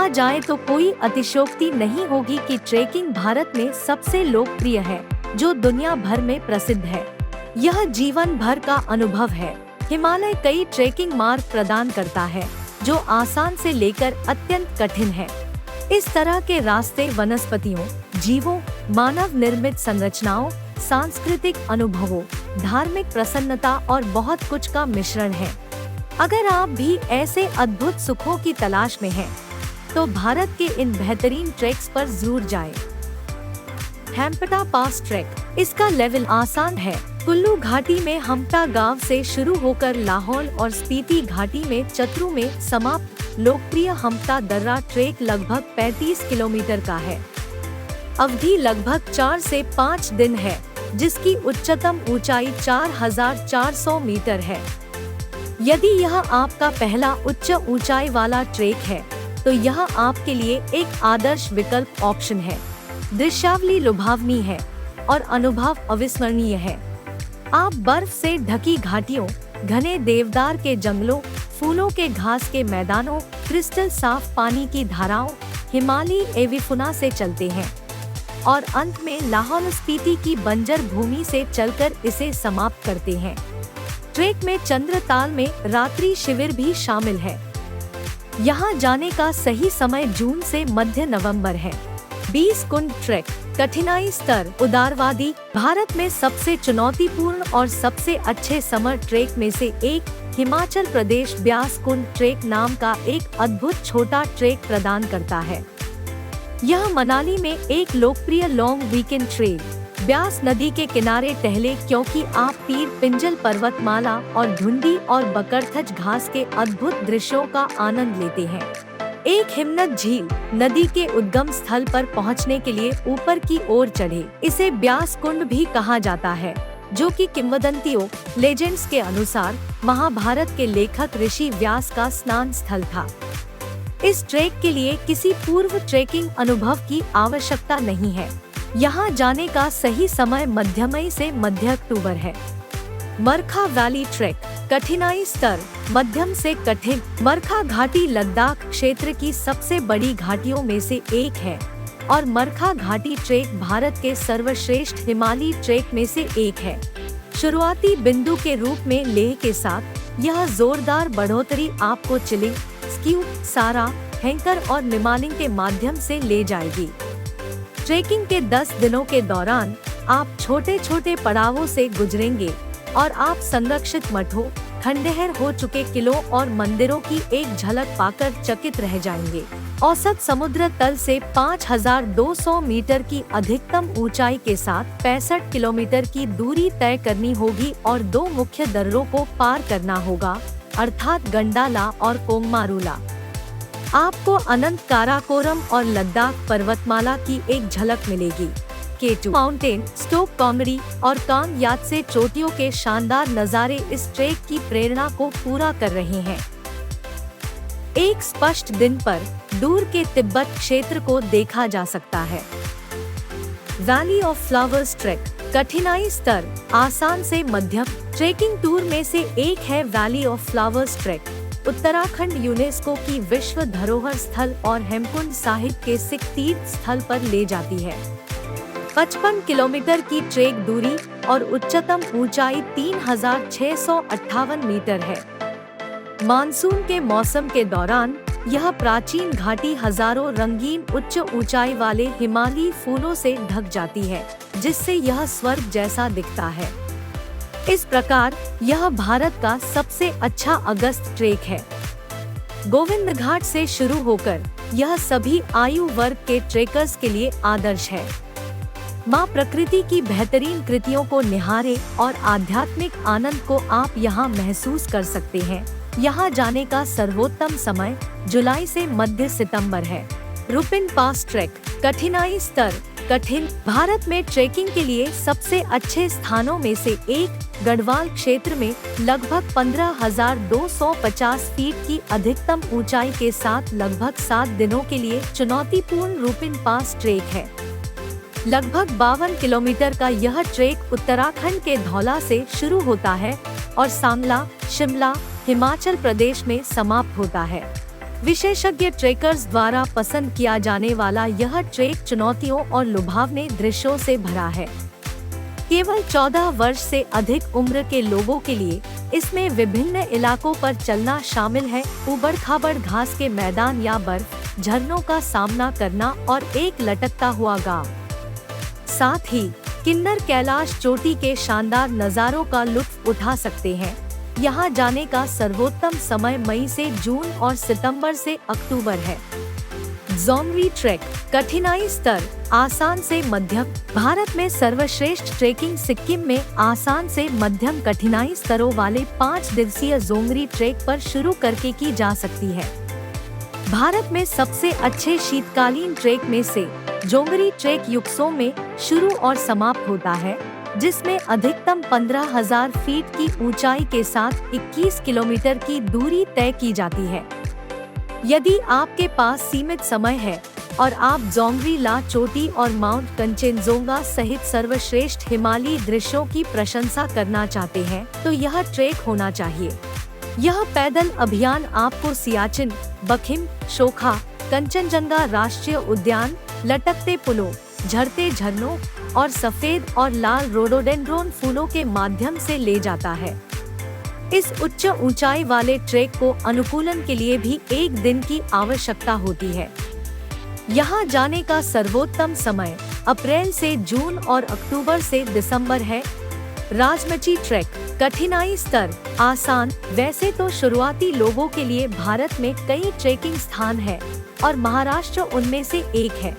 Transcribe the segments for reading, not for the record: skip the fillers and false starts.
जाए तो कोई अतिशयोक्ति नहीं होगी कि ट्रेकिंग भारत में सबसे लोकप्रिय है, जो दुनिया भर में प्रसिद्ध है। यह जीवन भर का अनुभव है। हिमालय कई ट्रेकिंग मार्ग प्रदान करता है, जो आसान से लेकर अत्यंत कठिन है। इस तरह के रास्ते वनस्पतियों, जीवों, मानव निर्मित संरचनाओं, सांस्कृतिक अनुभवों, धार्मिक प्रसन्नता और बहुत कुछ का मिश्रण है। अगर आप भी ऐसे अद्भुत सुखों की तलाश में हैं, तो भारत के इन बेहतरीन ट्रैक्स पर जरूर जाएं। हेम्पटा पास ट्रैक, इसका लेवल आसान है। कुल्लू घाटी में हम्पटा गांव से शुरू होकर लाहौल और स्पीति घाटी में चतरू में समाप्त लोकप्रिय हम्पटा दर्रा ट्रैक लगभग 35 किलोमीटर का है। अवधि लगभग 4 से 5 दिन है, जिसकी उच्चतम ऊंचाई 4,400 मीटर है। यदि यह आपका पहला उच्च ऊंचाई वाला ट्रैक है, तो यह आपके लिए एक आदर्श विकल्प ऑप्शन है। दृश्यावली लुभावनी है और अनुभव अविस्मरणीय है। आप बर्फ से ढकी घाटियों, घने देवदार के जंगलों, फूलों के घास के मैदानों, क्रिस्टल साफ पानी की धाराओं, हिमालयी एविफुना से चलते हैं और अंत में लाहौल स्पीति की बंजर भूमि से चलकर इसे समाप्त करते हैं। ट्रैक में चंद्रताल में रात्रि शिविर भी शामिल है। यहाँ जाने का सही समय जून से मध्य नवंबर है। 20 कुंड ट्रैक, कठिनाई स्तर उदारवादी। भारत में सबसे चुनौतीपूर्ण और सबसे अच्छे समर ट्रैक में से एक हिमाचल प्रदेश ब्यास कुंड ट्रैक नाम का एक अद्भुत छोटा ट्रैक प्रदान करता है। यह मनाली में एक लोकप्रिय लॉन्ग वीकेंड ट्रेल। ब्यास नदी के किनारे टहले, क्योंकि आप पीर पिंजल पर्वतमाला और धुंडी और बकरथज घास के अद्भुत दृश्यों का आनंद लेते हैं। एक हिमनद झील, नदी के उद्गम स्थल पर पहुंचने के लिए ऊपर की ओर चढ़े। इसे ब्यास कुंड भी कहा जाता है, जो कि किंवदंतियों लेजेंड्स के अनुसार महाभारत के लेखक ऋषि व्यास का स्नान स्थल था। इस ट्रैक के लिए किसी पूर्व ट्रेकिंग अनुभव की आवश्यकता नहीं है। यहाँ जाने का सही समय मध्य मई से मध्य अक्टूबर है। मरखा वैली ट्रैक, कठिनाई स्तर मध्यम से कठिन। मरखा घाटी लद्दाख क्षेत्र की सबसे बड़ी घाटियों में से एक है और मरखा घाटी ट्रैक भारत के सर्वश्रेष्ठ हिमालयी ट्रैक में से एक है। शुरुआती बिंदु के रूप में लेह के साथ यह जोरदार बढ़ोतरी आपको चिलिंग, स्कीव, सारा, हैंकर और निमालिंग के माध्यम से ले जाएगी। ट्रेकिंग के 10 दिनों के दौरान आप छोटे छोटे पड़ावों से गुजरेंगे और आप संरक्षित मठों, खंडहर हो चुके किलों और मंदिरों की एक झलक पाकर चकित रह जाएंगे। औसत समुद्र तल से 5,200 मीटर की अधिकतम ऊंचाई के साथ 65 किलोमीटर की दूरी तय करनी होगी और 2 मुख्य दर्रों को पार करना होगा, अर्थात गंडाला और कोंगमारुला। आपको अनंत काराकोरम और लद्दाख पर्वतमाला की एक झलक मिलेगी। K2 माउंटेन, स्टोक कॉमेडी और कांग यात्से चोटियों के शानदार नज़ारे इस ट्रैक की प्रेरणा को पूरा कर रहे हैं। एक स्पष्ट दिन पर दूर के तिब्बत क्षेत्र को देखा जा सकता है। वैली ऑफ फ्लावर्स ट्रैक, कठिनाई स्तर आसान से मध्यम। ट्रेकिंग टूर में से एक है valley of flowers track. Uttarakhand UNESCO की विश्व धरोहर स्थल और हेमकुंड साहिब के सिख तीर्थ स्थल पर ले जाती है। 55 किलोमीटर की ट्रैक दूरी और उच्चतम ऊंचाई 3,658 मीटर है। मानसून के मौसम के दौरान यह प्राचीन घाटी हजारों रंगीन उच्च ऊंचाई वाले हिमालयी फूलों से ढक जाती है, जिससे यह स्वर्ग जैसा दिखता है। इस प्रकार यह भारत का सबसे अच्छा अगस्त ट्रैक है। गोविंद घाट से शुरू होकर यह सभी आयु वर्ग के ट्रेकर्स के लिए आदर्श है। माँ प्रकृति की बेहतरीन कृतियों को निहारे और आध्यात्मिक आनंद को आप यहाँ महसूस कर सकते हैं। यहाँ जाने का सर्वोत्तम समय जुलाई से मध्य सितंबर है। रुपिन पास ट्रैक, कठिनाई स्तर कठिन। भारत में ट्रेकिंग के लिए सबसे अच्छे स्थानों में से एक गढ़वाल क्षेत्र में लगभग 15,250 फीट की अधिकतम ऊंचाई के साथ लगभग 7 दिनों के लिए चुनौतीपूर्ण रुपिन पास ट्रैक है। लगभग 52 किलोमीटर का यह ट्रैक उत्तराखंड के धौला से शुरू होता है और सांगला, शिमला, हिमाचल प्रदेश में समाप्त होता है। विशेषज्ञ ट्रेकर्स द्वारा पसंद किया जाने वाला यह ट्रेक चुनौतियों और लुभावने दृश्यों से भरा है। केवल 14 वर्ष से अधिक उम्र के लोगों के लिए इसमें विभिन्न इलाकों पर चलना शामिल है, ऊबड़-खाबड़ घास के मैदान या बर्फ झरनों का सामना करना और एक लटकता हुआ गांव। साथ ही किन्नर कैलाश चोटी के शानदार नज़ारों का लुत्फ उठा सकते हैं। यहाँ जाने का सर्वोत्तम समय मई से जून और सितंबर से अक्टूबर है। जोंगरी ट्रैक कठिनाई स्तर आसान से मध्यम। भारत में सर्वश्रेष्ठ ट्रेकिंग सिक्किम में आसान से मध्यम कठिनाई स्तरों वाले 5 दिवसीय जोंगरी ट्रैक पर शुरू करके की जा सकती है। भारत में सबसे अच्छे शीतकालीन ट्रैक में से जोंगरी ट्रैक युक्सो में शुरू और समाप्त होता है, जिसमें अधिकतम 15,000 फीट की ऊंचाई के साथ 21 किलोमीटर की दूरी तय की जाती है। यदि आपके पास सीमित समय है और आप जोंगरी ला चोटी और माउंट कंचनजोंगा सहित सर्वश्रेष्ठ हिमालयी दृश्यों की प्रशंसा करना चाहते हैं, तो यह ट्रैक होना चाहिए। यह पैदल अभियान आपको सियाचिन, बखिम, शोखा, कंचनजंगा राष्ट्रीय उद्यान, लटकते पुलों, झरते झरनों और सफेद और लाल रोडोडेंड्रोन फूलों के माध्यम से ले जाता है। इस उच्च ऊंचाई वाले ट्रैक को अनुकूलन के लिए भी एक दिन की आवश्यकता होती है। यहाँ जाने का सर्वोत्तम समय अप्रैल से जून और अक्टूबर से दिसंबर है। राजमची ट्रैक कठिनाई स्तर आसान। वैसे तो शुरुआती लोगों के लिए भारत में कई ट्रेकिंग स्थान हैं और महाराष्ट्र उनमें से एक है।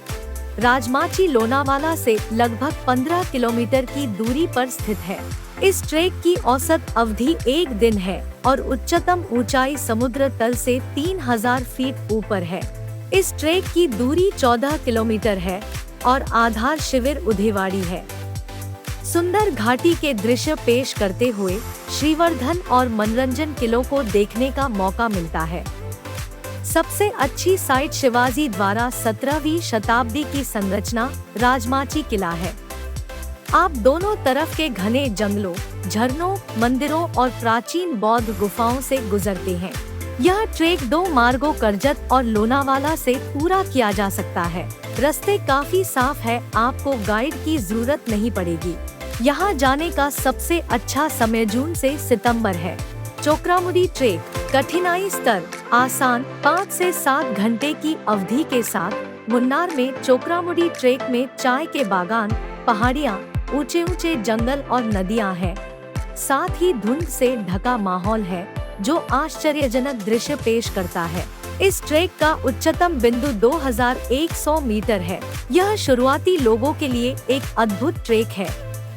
राजमाची लोनावाला से लगभग 15 किलोमीटर की दूरी पर स्थित है। इस ट्रैक की औसत अवधि 1 दिन है और उच्चतम ऊंचाई समुद्र तल से 3000 फीट ऊपर है। इस ट्रैक की दूरी 14 किलोमीटर है और आधार शिविर उधेवाड़ी है। सुंदर घाटी के दृश्य पेश करते हुए श्रीवर्धन और मनोरंजन किलों को देखने का मौका मिलता है। सबसे अच्छी साइट शिवाजी द्वारा 17वीं शताब्दी की संरचना राजमाची किला है। आप दोनों तरफ के घने जंगलों, झरनों, मंदिरों और प्राचीन बौद्ध गुफाओं से गुजरते हैं। यह ट्रैक 2 मार्गों करजत और लोनावाला से पूरा किया जा सकता है। रास्ते काफी साफ है, आपको गाइड की जरूरत नहीं पड़ेगी। यहाँ जाने का सबसे अच्छा समय जून से सितंबर है। चोक्रामुडी ट्रैक कठिनाई स्तर आसान। 5 से 7 घंटे की अवधि के साथ मुन्नार में चोक्रामुडी ट्रैक में चाय के बागान, पहाड़ियाँ, ऊंचे ऊंचे जंगल और नदियाँ हैं। साथ ही धुंध से ढका माहौल है जो आश्चर्यजनक दृश्य पेश करता है। इस ट्रैक का उच्चतम बिंदु 2100 मीटर है। यह शुरुआती लोगों के लिए एक अद्भुत ट्रैक है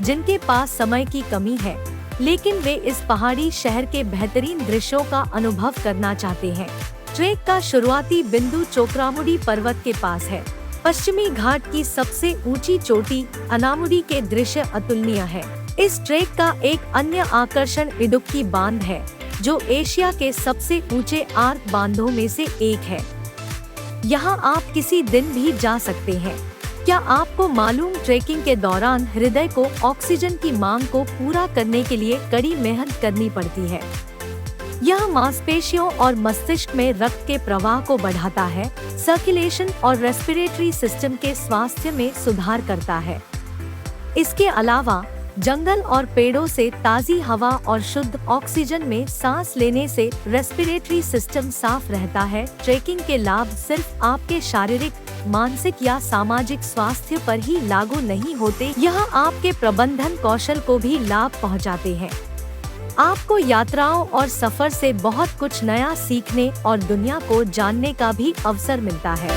जिनके पास समय की कमी है, लेकिन वे इस पहाड़ी शहर के बेहतरीन दृश्यों का अनुभव करना चाहते हैं। ट्रैक का शुरुआती बिंदु चोक्रामुडी पर्वत के पास है। पश्चिमी घाट की सबसे ऊंची चोटी अनामुडी के दृश्य अतुलनीय है। इस ट्रैक का एक अन्य आकर्षण इडुक्की बांध है, जो एशिया के सबसे ऊंचे आर्क बांधों में से एक है। यहाँ आप किसी दिन भी जा सकते हैं। क्या आपको मालूम, ट्रेकिंग के दौरान हृदय को ऑक्सीजन की मांग को पूरा करने के लिए कड़ी मेहनत करनी पड़ती है। यह मांसपेशियों और मस्तिष्क में रक्त के प्रवाह को बढ़ाता है, सर्कुलेशन और रेस्पिरेटरी सिस्टम के स्वास्थ्य में सुधार करता है। इसके अलावा जंगल और पेड़ों से ताज़ी हवा और शुद्ध ऑक्सीजन में सांस लेने से रेस्पिरेटरी सिस्टम साफ रहता है। ट्रेकिंग के लाभ सिर्फ आपके शारीरिक, मानसिक या सामाजिक स्वास्थ्य पर ही लागू नहीं होते, यह आपके प्रबंधन कौशल को भी लाभ पहुंचाते हैं। आपको यात्राओं और सफर से बहुत कुछ नया सीखने और दुनिया को जानने का भी अवसर मिलता है।